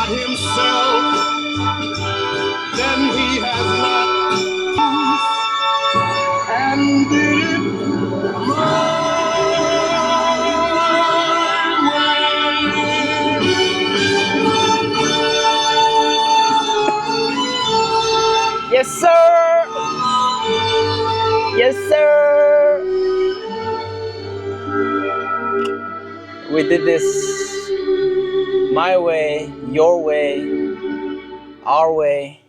not himself, then he has not and did it my way. Yes, sir. Yes, sir. We did this my way, your way, our way.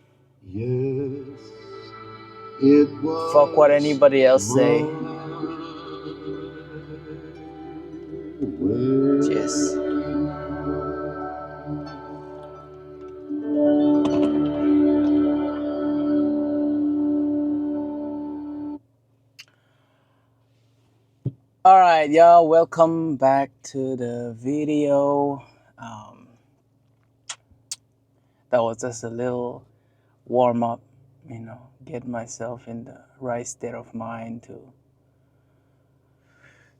Yes, it was. Fuck what anybody else say. Cheers. All right, y'all. Welcome back to the video. That was just a little warm up, get myself in the right state of mind to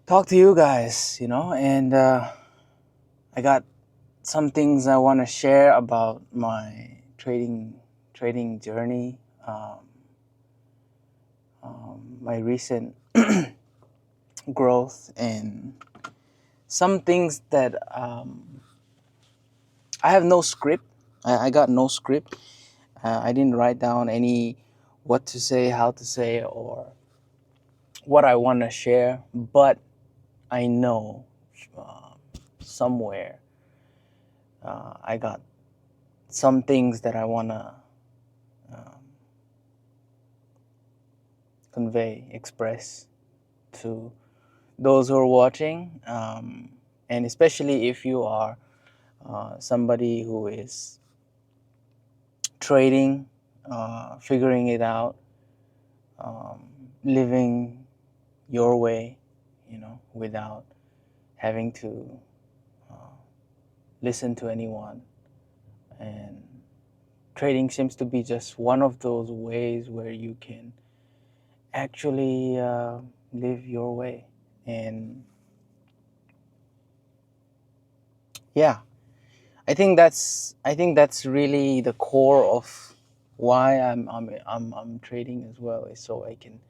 talk to you guys, and I got some things I want to share about my trading journey, my recent growth, and some things that I have no script. I got no script. I didn't write down any what to say, how to say, or what I want to share, but I know somewhere I got some things that I want to convey, express to those who are watching, and especially if you are somebody who is trading, figuring it out, living your way, without having to listen to anyone. And trading seems to be just one of those ways where you can actually live your way. And yeah, I think that's really the core of why I'm trading as well, is so I can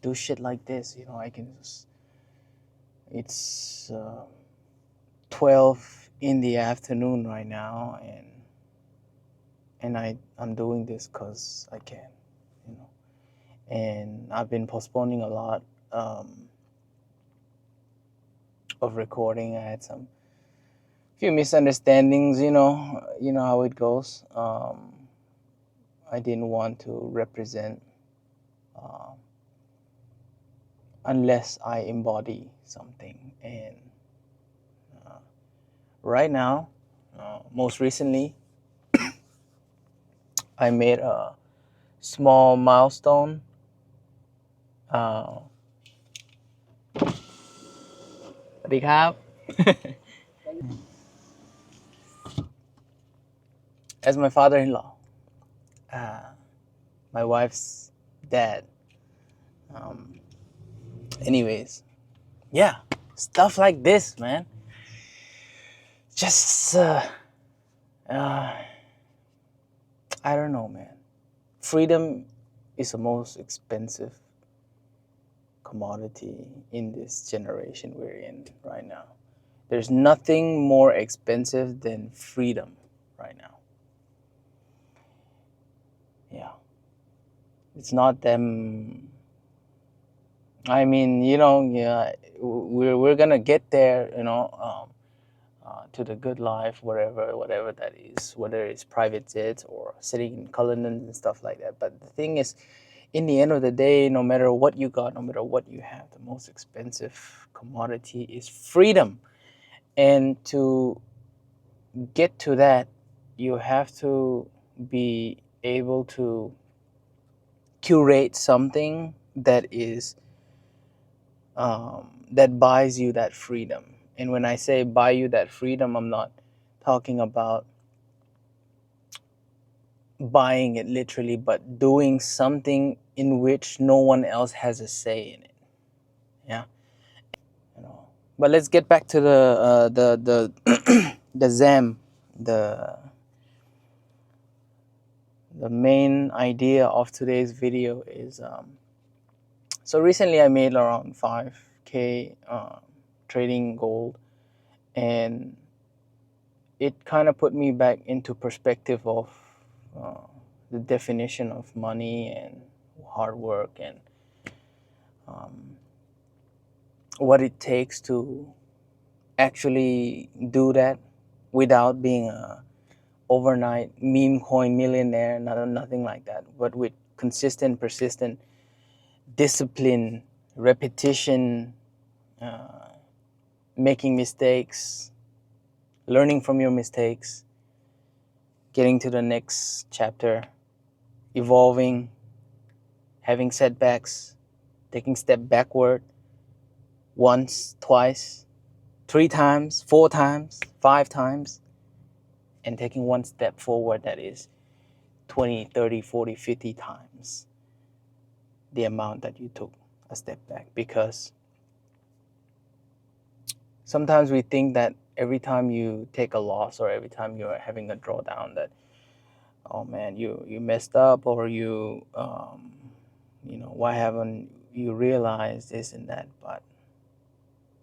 do shit like this. I can just, it's 12 in the afternoon right now, and I'm doing this because I can, and I've been postponing a lot of recording. I had some few misunderstandings, you know how it goes. I didn't want to represent unless I embody something. And right now, most recently, I made a small milestone. Sawasdee krap. As my father-in-law, my wife's dad. Anyways, yeah, stuff like this, man. Just I don't know, man. Freedom is the most expensive commodity in this generation we're in right now. There's nothing more expensive than freedom right now. Yeah. It's not them. I mean, yeah, we're gonna get there, to the good life, whatever that is, whether it's private jets or sitting in Cullinan and stuff like that. But the thing is, in the end of the day, no matter what you got, no matter what you have, the most expensive commodity is freedom. And to get to that, you have to be able to curate something that is that buys you that freedom. And when I say buy you that freedom, I'm not talking about buying it literally, but doing something in which no one else has a say in it. Yeah. But let's get back to the the ZAM, the the main idea of today's video is so recently I made around 5k trading gold, and it kind of put me back into perspective of the definition of money and hard work, and what it takes to actually do that without being a overnight meme coin millionaire, nothing like that, but with consistent, persistent discipline, repetition, making mistakes, learning from your mistakes, getting to the next chapter, evolving, having setbacks, taking step backward once, twice, 3 times, 4 times, 5 times, and taking one step forward that is 20, 30, 40, 50 times the amount that you took a step back. Because sometimes we think that every time you take a loss or every time you're having a drawdown that, oh man, you messed up, or why haven't you realized this and that. But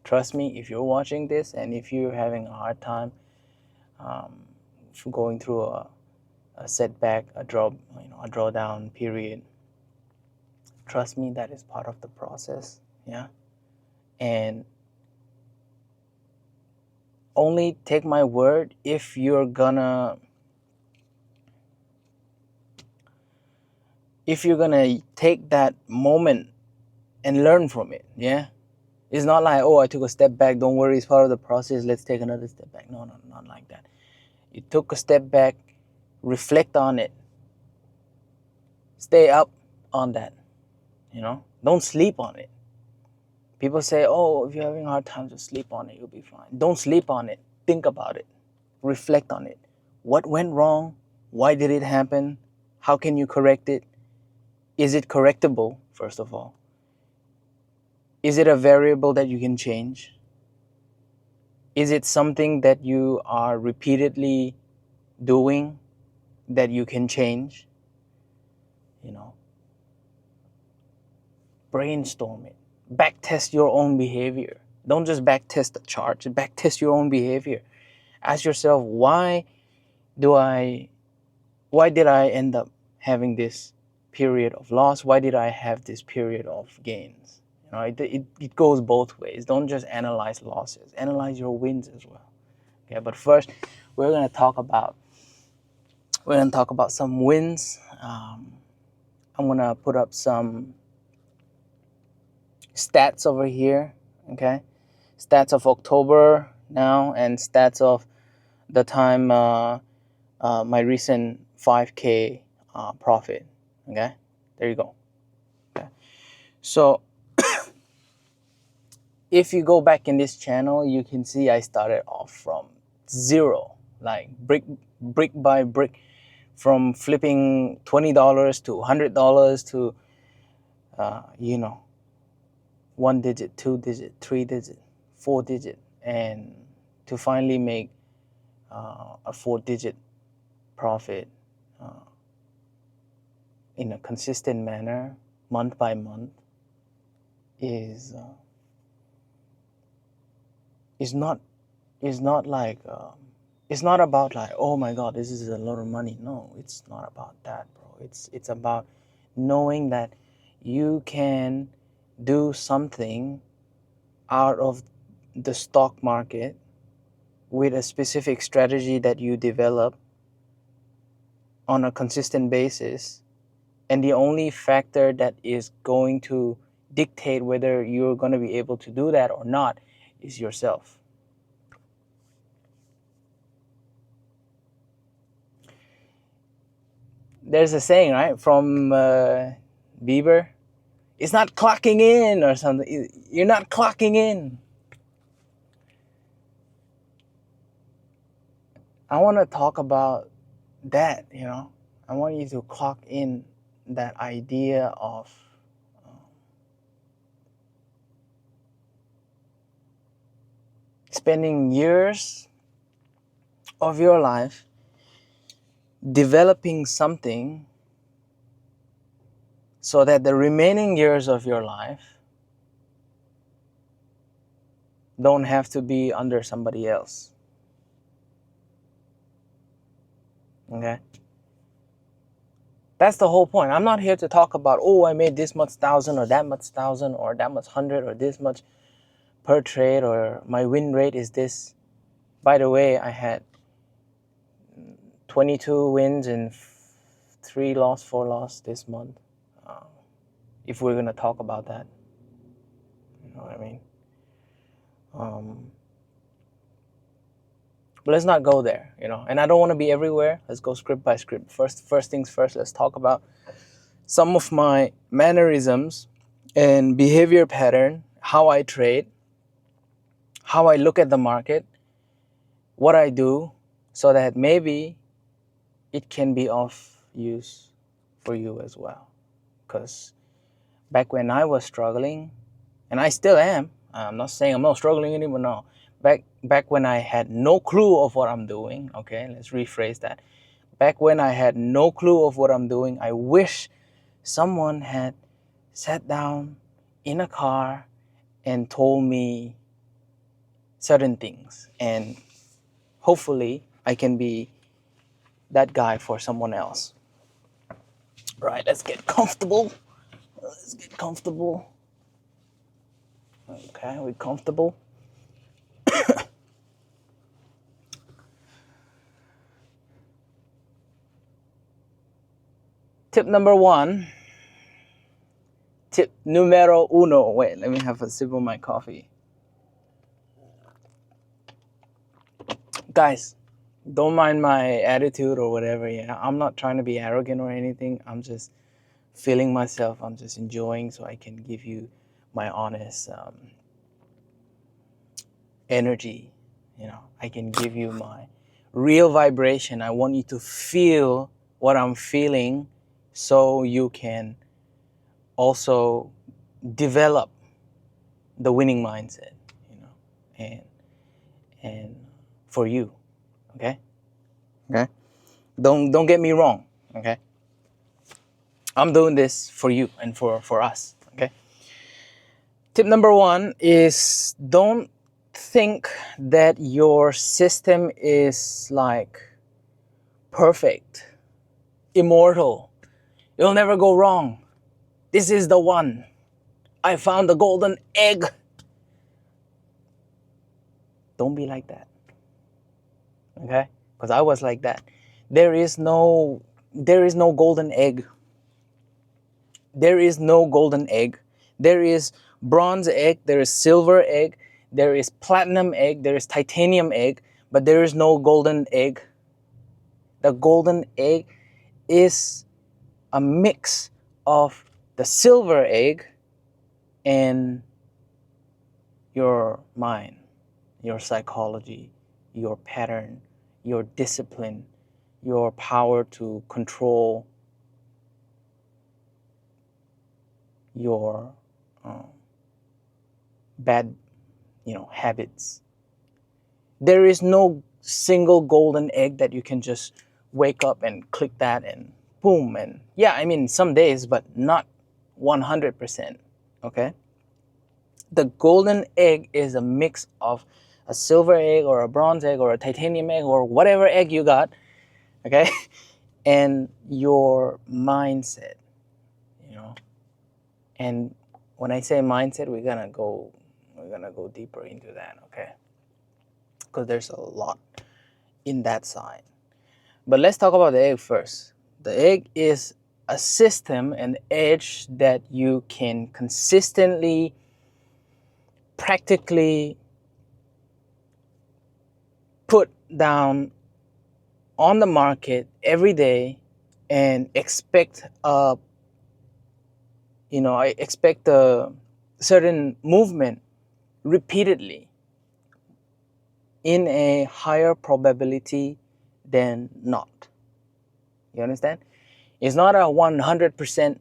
trust me, if you're watching this and if you're having a hard time going through a setback, a drawdown period, trust me, that is part of the process. Yeah. And only take my word if you're gonna take that moment and learn from it. Yeah. It's not like, oh, I took a step back, don't worry, it's part of the process, let's take another step back. No, not like that. You took a step back, reflect on it, stay up on that, don't sleep on it. People say, oh, if you're having a hard time, just sleep on it, you'll be fine. Don't sleep on it. Think about it. Reflect on it. What went wrong? Why did it happen? How can you correct it? Is it correctable, first of all? Is it a variable that you can change? Is it something that you are repeatedly doing that you can change? Brainstorm it. Backtest your own behavior. Don't just backtest the chart, backtest your own behavior. Ask yourself, why did I end up having this period of loss? Why did I have this period of gains? It goes both ways. Don't just analyze losses, analyze your wins as well. Okay, but first we're gonna talk about some wins. I'm gonna put up some stats over here. Okay, stats of October now and stats of the time my recent 5k profit. Okay, there you go. Okay, so if you go back in this channel, you can see I started off from zero, like brick by brick, from flipping $20 to $100 to 1 digit, 2 digit, 3 digit, 4 digit, and to finally make a 4-digit profit in a consistent manner, month by month, is not like it's not about like, oh my god, this is a lot of money. No, it's not about that, bro. It's about knowing that you can do something out of the stock market with a specific strategy that you develop on a consistent basis, and the only factor that is going to dictate whether you're going to be able to do that or not is yourself. There's a saying, right, from Bieber, it's not clocking in or something. You're not clocking in. I want to talk about that, I want you to clock in that idea of spending years of your life developing something so that the remaining years of your life don't have to be under somebody else. Okay? That's the whole point. I'm not here to talk about, oh, I made this much thousand or that much thousand or that much hundred or this much per trade or my win rate is this. By the way, I had 22 wins and 3 loss, 4 loss this month. If we're gonna talk about that, you know what I mean. But let's not go there, you know. And I don't want to be everywhere. Let's go script by script. First things first. Let's talk about some of my mannerisms and behavior pattern, how I trade, how I look at the market, what I do, so that maybe it can be of use for you as well. Because back when I was struggling, and I still am, I'm not saying I'm not struggling anymore, no. Back when I had no clue of what I'm doing, okay, let's rephrase that. Back when I had no clue of what I'm doing, I wish someone had sat down in a car and told me certain things. And hopefully I can be that guy for someone else. Right, let's get comfortable. Let's get comfortable. Okay, we're comfortable. Tip number 1. Tip numero uno. Wait, let me have a sip of my coffee. Guys, don't mind my attitude or whatever. Yeah, I'm not trying to be arrogant or anything. I'm just feeling myself. I'm just enjoying so I can give you my honest energy. You know, I can give you my real vibration. I want you to feel what I'm feeling so you can also develop the winning mindset, you know, and for you, okay? Don't get me wrong, okay? I'm doing this for you and for us, okay? Tip number 1 is don't think that your system is like perfect, immortal. You'll never go wrong. This is the one. I found the golden egg. Don't be like that. Okay? Because I was like that. There is no golden egg. There is no golden egg. There is bronze egg, there is silver egg, there is platinum egg, there is titanium egg, but there is no golden egg. The golden egg is a mix of the silver egg and your mind, your psychology, your pattern, your discipline, your power to control your bad, habits. There is no single golden egg that you can just wake up and click that and boom. And yeah, I mean, some days, but not 100%. Okay? The golden egg is a mix of a silver egg or a bronze egg or a titanium egg or whatever egg you got, okay? And your mindset, And when I say mindset, we're gonna go deeper into that, okay? Because there's a lot in that side. But let's talk about the egg first. The egg is a system, an edge that you can consistently, practically put down on the market every day and expect I expect a certain movement repeatedly in a higher probability than not. You understand? It's not a 100%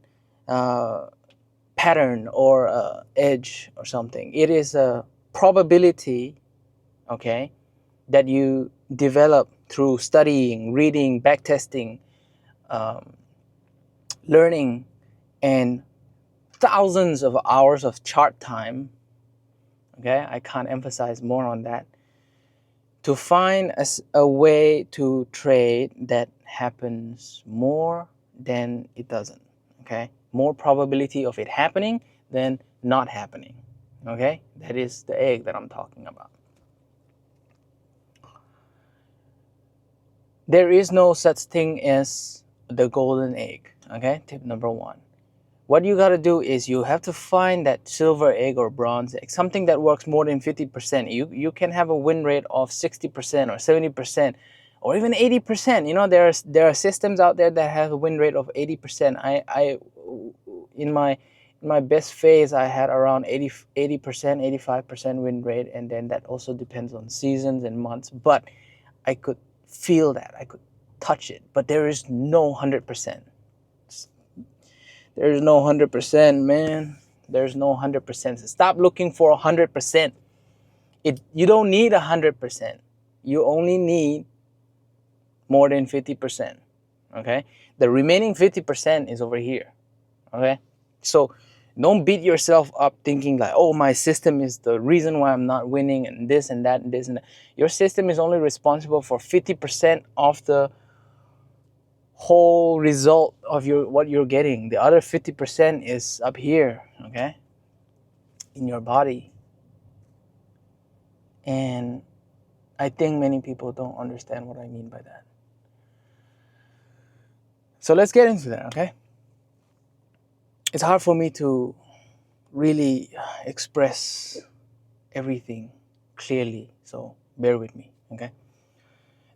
pattern or edge or something. It is a probability, okay, that you develop through studying, reading, backtesting, learning, and thousands of hours of chart time. Okay, I can't emphasize more on that. To find a way to trade that happens more than it doesn't. Okay, more probability of it happening than not happening. Okay, that is the egg that I'm talking about. There is no such thing as the golden egg. Okay, tip number one. What you got to do is you have to find that silver egg or bronze egg, something that works more than 50%. You can have a win rate of 60% or 70% or even 80%. You know, there are systems out there that have a win rate of 80%. I in my best phase I had around 80%, 85% win rate, and then that also depends on seasons and months, but I could feel that. I could touch it, but there is no 100%. There's no 100%, man. There's no 100%. Stop looking for 100%. You don't need 100%. You only need more than 50%. Okay? The remaining 50% is over here. Okay? So don't beat yourself up thinking like, oh, my system is the reason why I'm not winning, and this and that and this and that. Your system is only responsible for 50% of the whole result of what you're getting. The other 50% is up here, okay, in your body. And I think many people don't understand what I mean by that. So let's get into that, okay? It's hard for me to really express everything clearly, so bear with me, okay?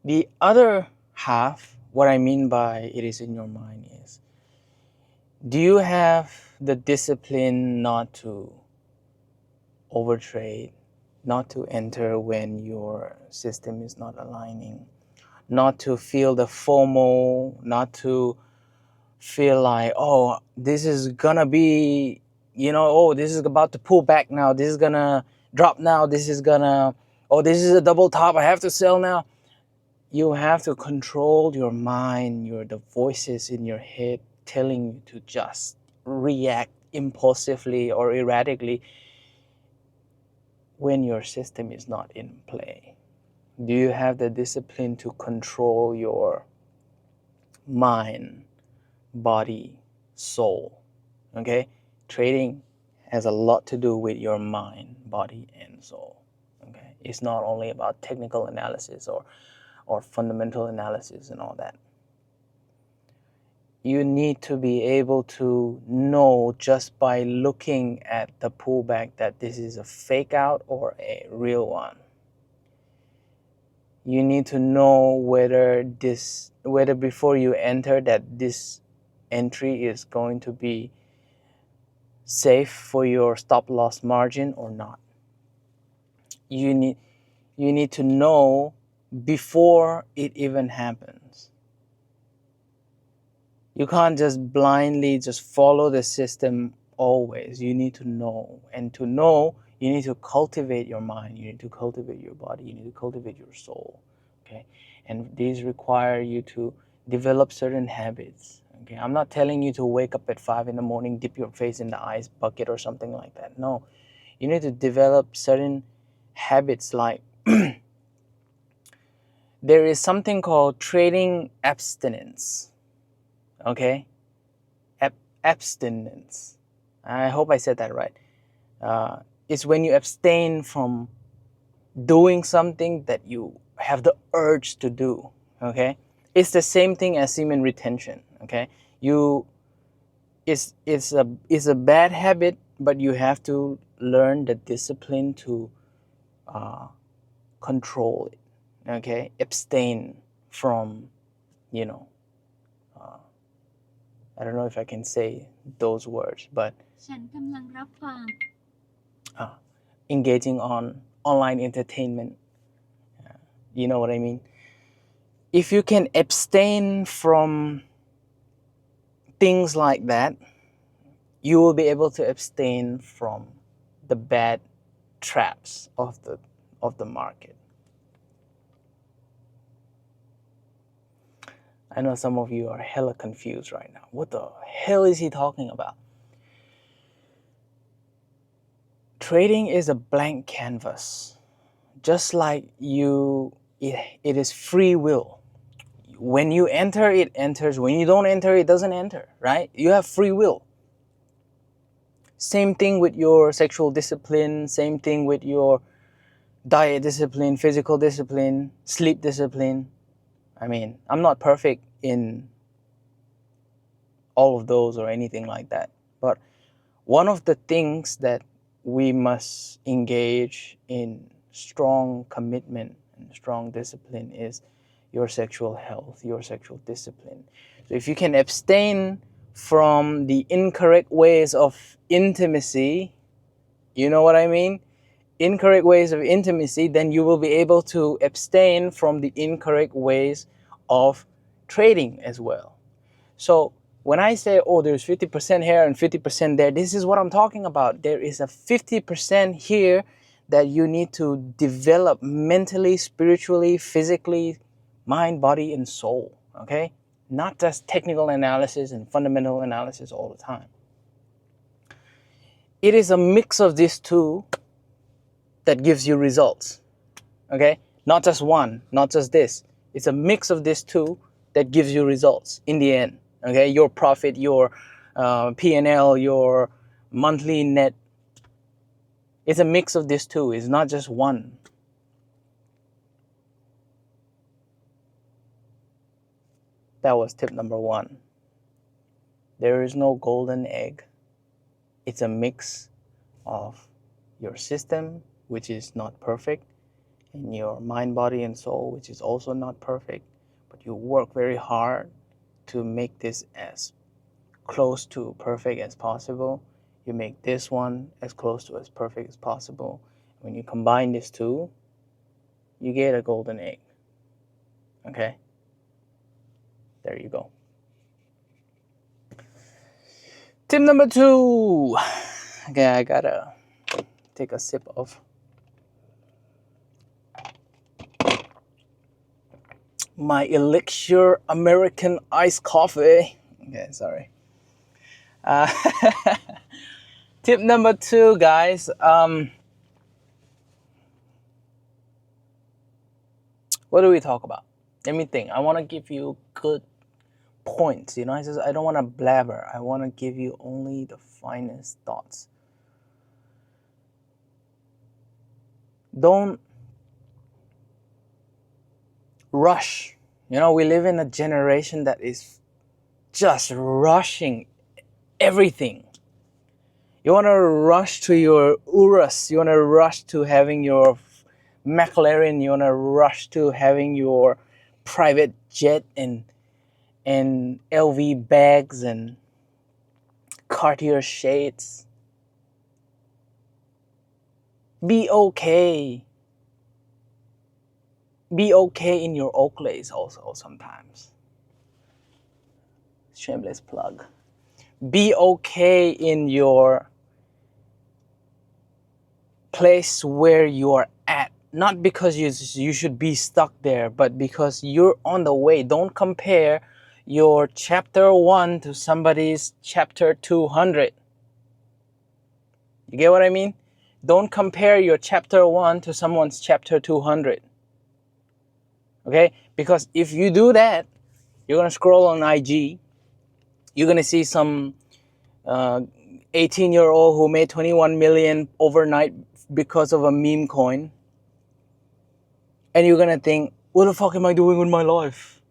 The other half, what I mean by it is in your mind, is do you have the discipline not to overtrade, not to enter when your system is not aligning, not to feel the FOMO, not to feel like, oh, this is gonna be, oh, this is about to pull back now, this is gonna drop now, this is a double top, I have to sell now. You have to control your mind, the voices in your head telling you to just react impulsively or erratically when your system is not in play. Do you have the discipline to control your mind, body, soul? Okay? Trading has a lot to do with your mind, body, and soul. Okay? It's not only about technical analysis or fundamental analysis and all that. You need to be able to know just by looking at the pullback that this is a fake out or a real one. You need to know whether before you enter that this entry is going to be safe for your stop loss margin or not. You need to know before it even happens. You can't just blindly just follow the system always. You need to know. And to know, you need to cultivate your mind. You need to cultivate your body. You need to cultivate your soul. Okay? And these require you to develop certain habits. Okay? I'm not telling you to wake up at 5 in the morning, dip your face in the ice bucket or something like that. No. You need to develop certain habits like there is something called trading abstinence. Okay? Abstinence. I hope I said that right. It's when you abstain from doing something that you have the urge to do. Okay? It's the same thing as semen retention. Okay? It's a bad habit, but you have to learn the discipline to control it. Okay? Abstain from, I don't know if I can say those words, but ฉันกำลังรับฟัง engaging on online entertainment. You know what I mean? If you can abstain from things like that, you will be able to abstain from the bad traps of the market. I know some of you are hella confused right now. What the hell is he talking about? Trading is a blank canvas. Just like it is free will. When you enter, it enters. When you don't enter, it doesn't enter, right? You have free will. Same thing with your sexual discipline, same thing with your diet discipline, physical discipline, sleep discipline. I mean, I'm not perfect in all of those or anything like that. But one of the things that we must engage in strong commitment and strong discipline is your sexual health, your sexual discipline. So if you can abstain from the incorrect ways of intimacy, you know what I mean? Incorrect ways of intimacy, then you will be able to abstain from the incorrect ways of trading as well. So when I say, oh, there's 50% here and 50% there, this is what I'm talking about. There is a 50% here that you need to develop mentally, spiritually, physically, mind, body, and soul, okay? Not just technical analysis and fundamental analysis all the time. It is a mix of these two that gives you results, okay? Not just one, not just this. It's a mix of these two that gives you results in the end, okay? Your profit, your P&L, your monthly net. It's a mix of these two. It's not just one. That was tip number 1. There is no golden egg. It's a mix of your system, which is not perfect, and your mind, body, and soul, which is also not perfect. But you work very hard to make this as close to perfect as possible. You make this one as close to as perfect as possible. When you combine these two, you get a golden egg. Okay? There you go. Tip number 2. Okay, I gotta take a sip of my Elixir American iced coffee. Okay, sorry. Tip number 2, guys. What do we talk about? Let me think. I want to give you good points. You know, I don't want to blabber. I want to give you only the finest thoughts. Don't rush. You know, we live in a generation that is just rushing everything. You want to rush to your Urus. You want to rush to having your McLaren. You want to rush to having your private jet and LV bags and Cartier shades. Be okay. Be okay in your Oakleys also sometimes. Shameless plug. Be okay in your place where you are at. Not because you should be stuck there, but because you're on the way. Don't compare your chapter 1 to somebody's chapter 200. You get what I mean? Don't compare your chapter 1 to someone's chapter 200. Okay? Because if you do that, you're going to scroll on IG. You're going to see some 18-year-old who made 21 million overnight because of a meme coin. And you're going to think, what the fuck am I doing with my life?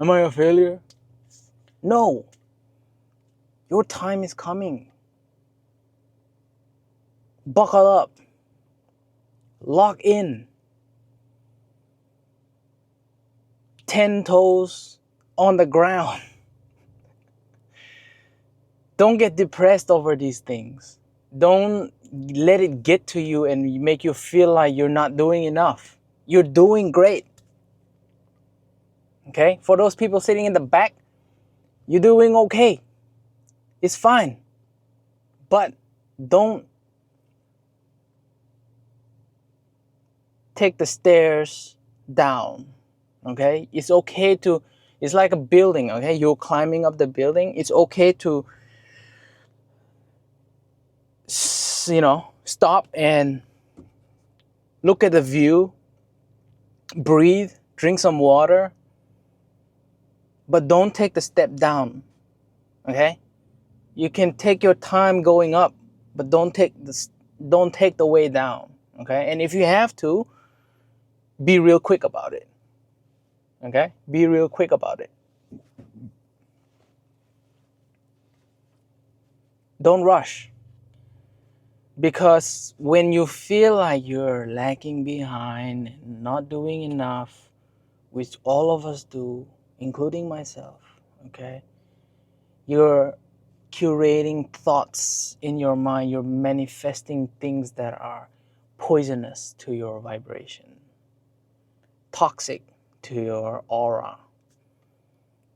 Am I a failure? No. Your time is coming. Buckle up. Lock in. 10 toes on the ground. Don't get depressed over these things. Don't let it get to you and make you feel like you're not doing enough. You're doing great. Okay? For those people sitting in the back, you're doing okay. It's fine. But don't take the stairs down. Okay? It's okay It's like a building, okay? You're climbing up the building. It's okay to, stop and look at the view, breathe, drink some water, but don't take the step down, okay? You can take your time going up, but don't take the way down, okay? And if you have to, be real quick about it, okay? Be real quick about it. Don't rush. Because when you feel like you're lagging behind and not doing enough, which all of us do, including myself, okay? You're curating thoughts in your mind, you're manifesting things that are poisonous to your vibration, toxic to your aura,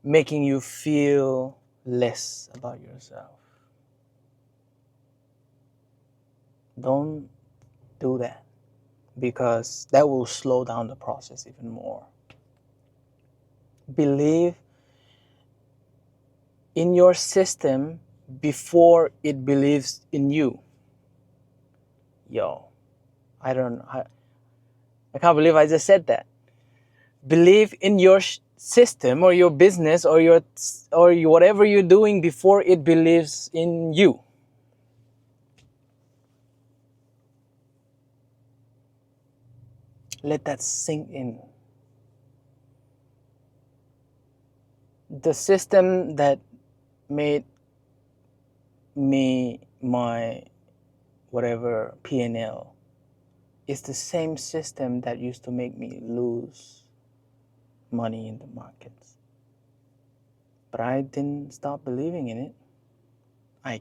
making you feel less about yourself. Don't do that, because that will slow down the process even more. Believe in your system before it believes in you. I can't believe I just said that. Believe in your system or your business or whatever you're doing before it believes in you. Let that sink in. The system that made me my whatever P&L is the same system that used to make me lose money in the markets. But I didn't stop believing in it. I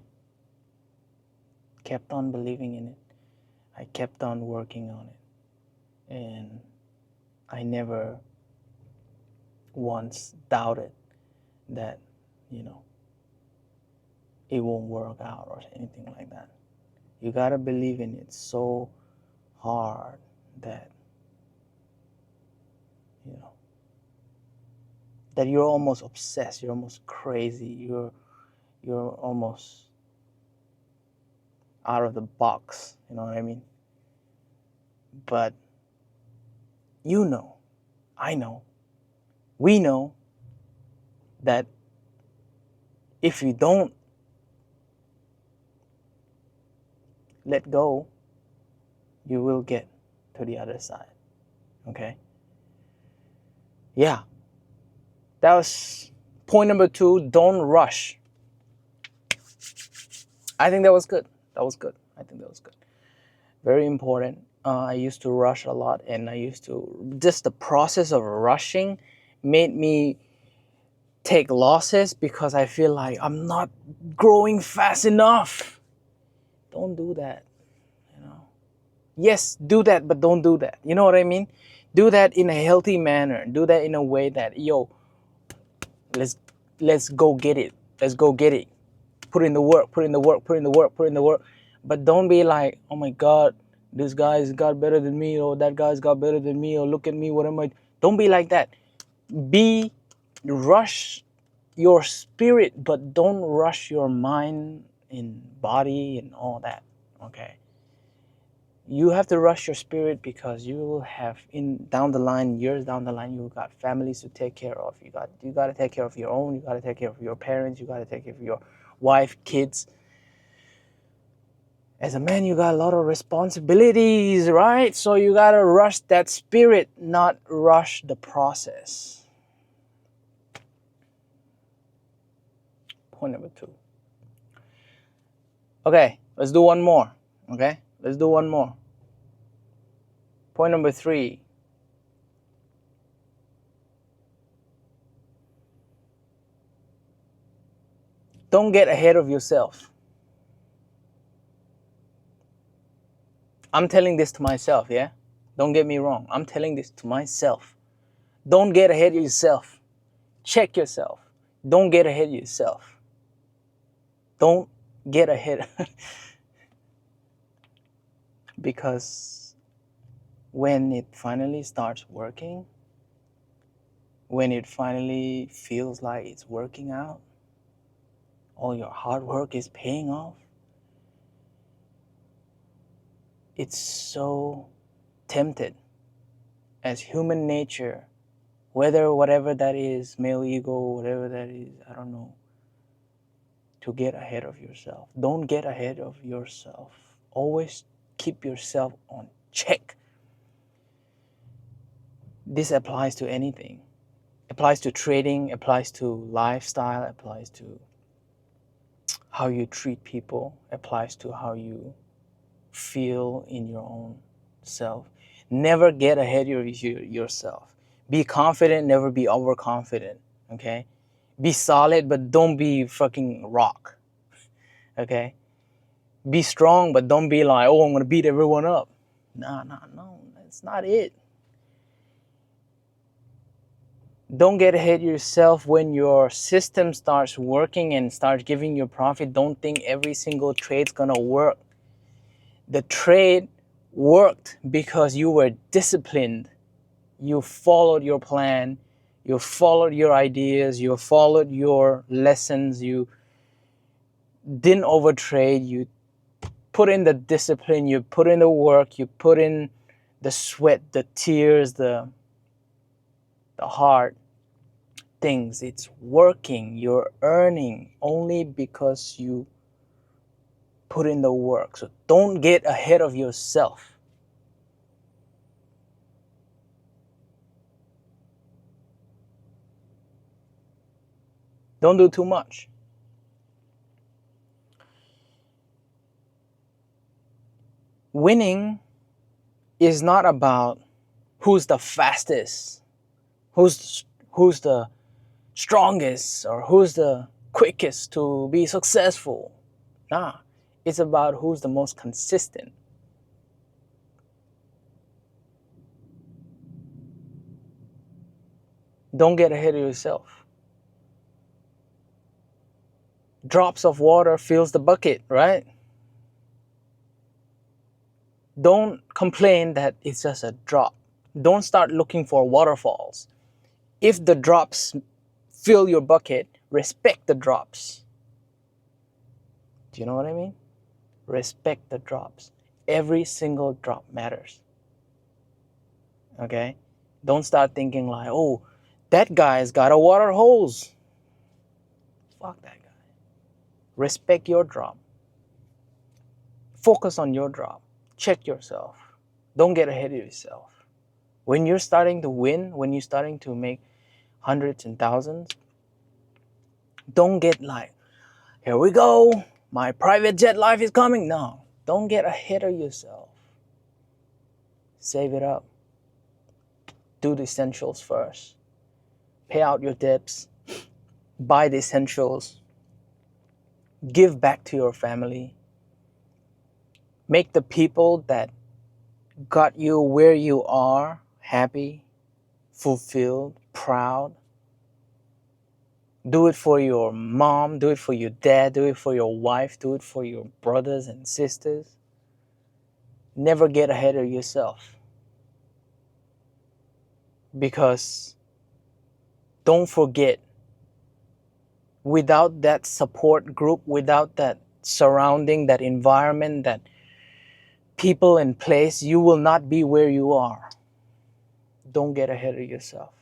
kept on believing in it. I kept on working on it. And I never once doubted that, it won't work out or anything like that. You gotta believe in it so hard that, that you're almost obsessed, you're almost crazy, you're almost out of the box, you know what I mean? But I know, we know that if you don't let go, you will get to the other side, okay? Yeah, that was point number 2, don't rush. I think that was good. I think that was good. Very important. I used to rush a lot, and just the process of rushing made me take losses because I feel like I'm not growing fast enough. Don't do that, Yes, do that, but don't do that. You know what I mean? Do that in a healthy manner. Do that in a way that, let's go get it. Let's go get it. Put in the work. But don't be like, oh my God, this guy's got better than me, or that guy's got better than me, or look at me, what am I? Don't be like that. Rush your spirit, but don't rush your mind and body and all that, okay? You have to rush your spirit because you will have years down the line, you got families to take care of. You got to take care of your own. You got to take care of your parents. You got to take care of your wife, kids. As a man, you got a lot of responsibilities, right? So you got to rush that spirit, not rush the process. Point number 2. Okay, let's do one more. Okay, let's do one more. Point number 3. Don't get ahead of yourself. I'm telling this to myself, yeah? Don't get me wrong. I'm telling this to myself. Don't get ahead of yourself. Check yourself. Don't get ahead of yourself. Don't get ahead. Because when it finally starts working, when it finally feels like it's working out, all your hard work is paying off, it's so tempted as human nature, whatever that is, male ego, whatever that is, I don't know, to get ahead of yourself. Don't get ahead of yourself. Always keep yourself on check. This applies to anything. Applies to trading, applies to lifestyle, applies to how you treat people, applies to how you feel in your own self. Never get ahead of yourself. Be confident, never be overconfident, okay? Be solid, but don't be fucking rock, okay? Be strong, but don't be like, oh, I'm gonna beat everyone up. No, that's not it. Don't get ahead of yourself when your system starts working and starts giving you profit. Don't think every single trade's gonna work. The trade worked because you were disciplined. You followed your plan. You followed your ideas. You followed your lessons. You didn't overtrade. You put in the discipline. You put in the work. You put in the sweat, the tears, the hard things. It's working. You're earning only because you put in the work. So don't get ahead of yourself. Don't do too much. Winning is not about who's the fastest, who's the strongest, or who's the quickest to be successful. Nah, it's about who's the most consistent. Don't get ahead of yourself. Drops of water fills the bucket, right? Don't complain that it's just a drop. Don't start looking for waterfalls. If the drops fill your bucket, respect the drops. Do you know what I mean? Respect the drops. Every single drop matters. Okay? Don't start thinking like, oh, that guy's got a water hose. Fuck that guy. Respect your drop. Focus on your drop. Check yourself. Don't get ahead of yourself. When you're starting to win, when you're starting to make hundreds and thousands, don't get like, here we go, my private jet life is coming. No, don't get ahead of yourself. Save it up. Do the essentials first. Pay out your debts. Buy the essentials. Give back to your family. Make the people that got you where you are happy, fulfilled, proud. Do it for your mom, do it for your dad, do it for your wife, do it for your brothers and sisters. Never get ahead of yourself. Because don't forget, without that support group, without that surrounding, that environment, that people in place, you will not be where you are. Don't get ahead of yourself.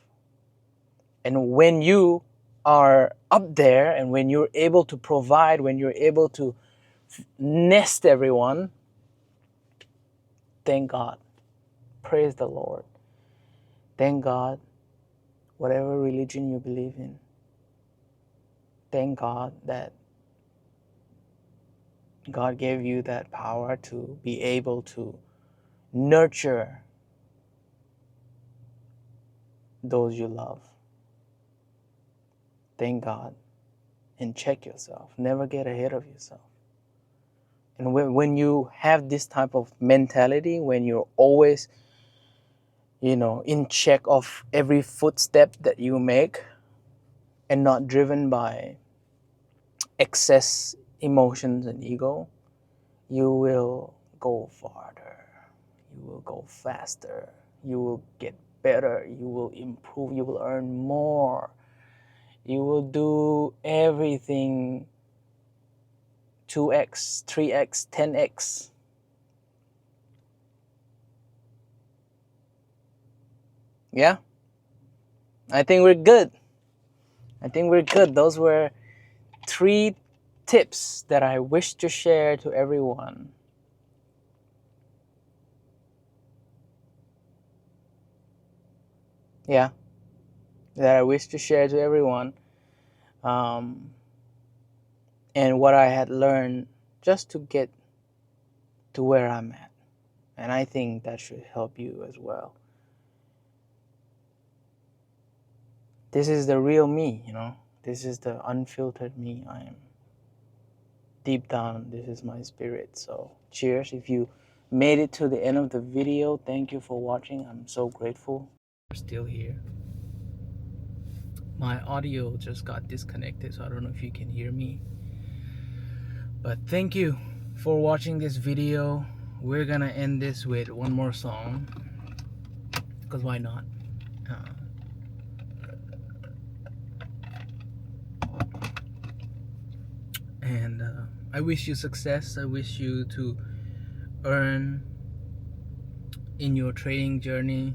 And when you are up there and when you're able to provide, when you're able to nest everyone, thank God. Praise the Lord. Thank God, whatever religion you believe in. Thank God that God gave you that power to be able to nurture those you love. Thank God. And check yourself. Never get ahead of yourself. And when you have this type of mentality, when you're always, in check of every footstep that you make and not driven by excess emotions and ego, you will go farther. You will go faster. You will get better, you will improve, you will earn more, you will do everything 2x, 3x, 10x. Yeah, I think we're good. Those were 3 tips that I wish to share to everyone. Yeah, that I wish to share to everyone. And what I had learned just to get to where I'm at. And I think that should help you as well. This is the real me, you know. This is the unfiltered me. I am deep down. This is my spirit. So cheers. If you made it to the end of the video, thank you for watching. I'm so grateful. We're still here. My audio just got disconnected, so I don't know if you can hear me. But thank you for watching this video. We're gonna end this with one more song, because why not? And I wish you success. I wish you to earn in your trading journey.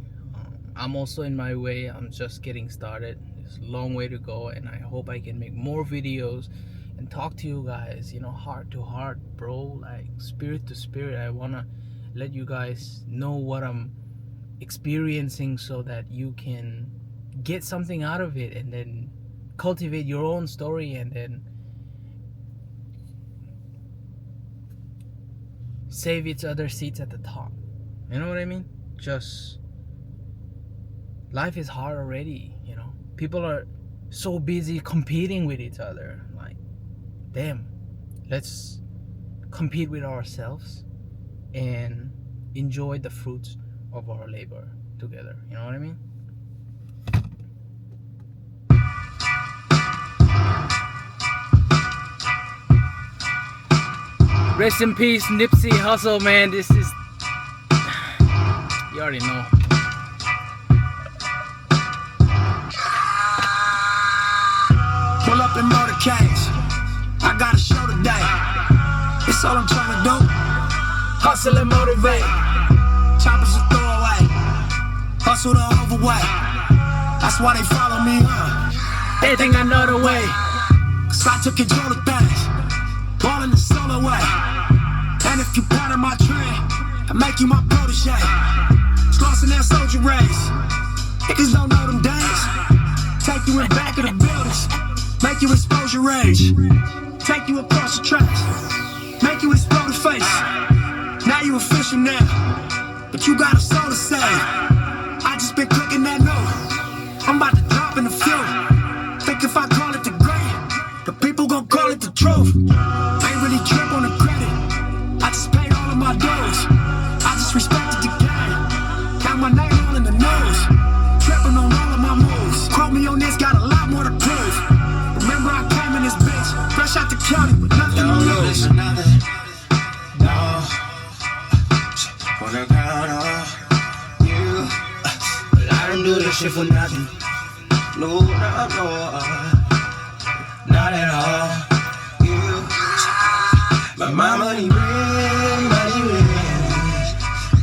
I'm also in my way. I'm just getting started. There's a long way to go, and I hope I can make more videos and talk to you guys, you know, heart to heart, bro, like spirit to spirit. I wanna let you guys know what I'm experiencing so that you can get something out of it, and then cultivate your own story, and then save each other seats at the top. You know what I mean? Just life is hard already, you know. People are so busy competing with each other. Like, damn, let's compete with ourselves and enjoy the fruits of our labor together. You know what I mean? Rest in peace, Nipsey Hussle, man. This is, you already know. Pull up in motorcades. I got a show today. It's all I'm trying to do. Hustle and motivate. Choppers a throwaway. Hustle the overweight. That's why they follow me. They think I know the way. Cause I took control of things. Ball in the solo way. And if you part of my trend, I make you my protege. Crossing that soldier race. Niggas don't know them days. Take you in back of the buildings. Make you expose your rage. Take you across the tracks. Make you explode the face. Now you official now, but you got a soul to save. I just been clicking that note. I'm about to drop in the field. Think if I call it the great, the people gon' call it the truth. Ain't really trip on the credit. I just paid all of my dues. I just respected the game. Got my name all in the news. Tripping on all of my moves. Quote me on this, got a lot more to prove. Remember I came in this bitch, fresh out the county with nothing to lose. Wanna count on you, but I don't do this shit for nothing. No, not at all. You, but my money ring,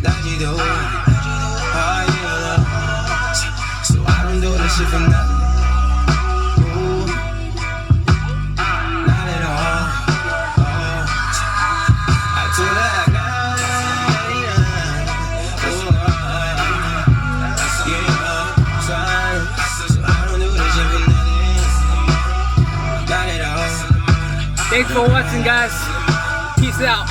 that you do. Oh yeah, so I don't do this shit for nothing. No, not at all. I told her I got. Thanks for watching, guys. Peace out.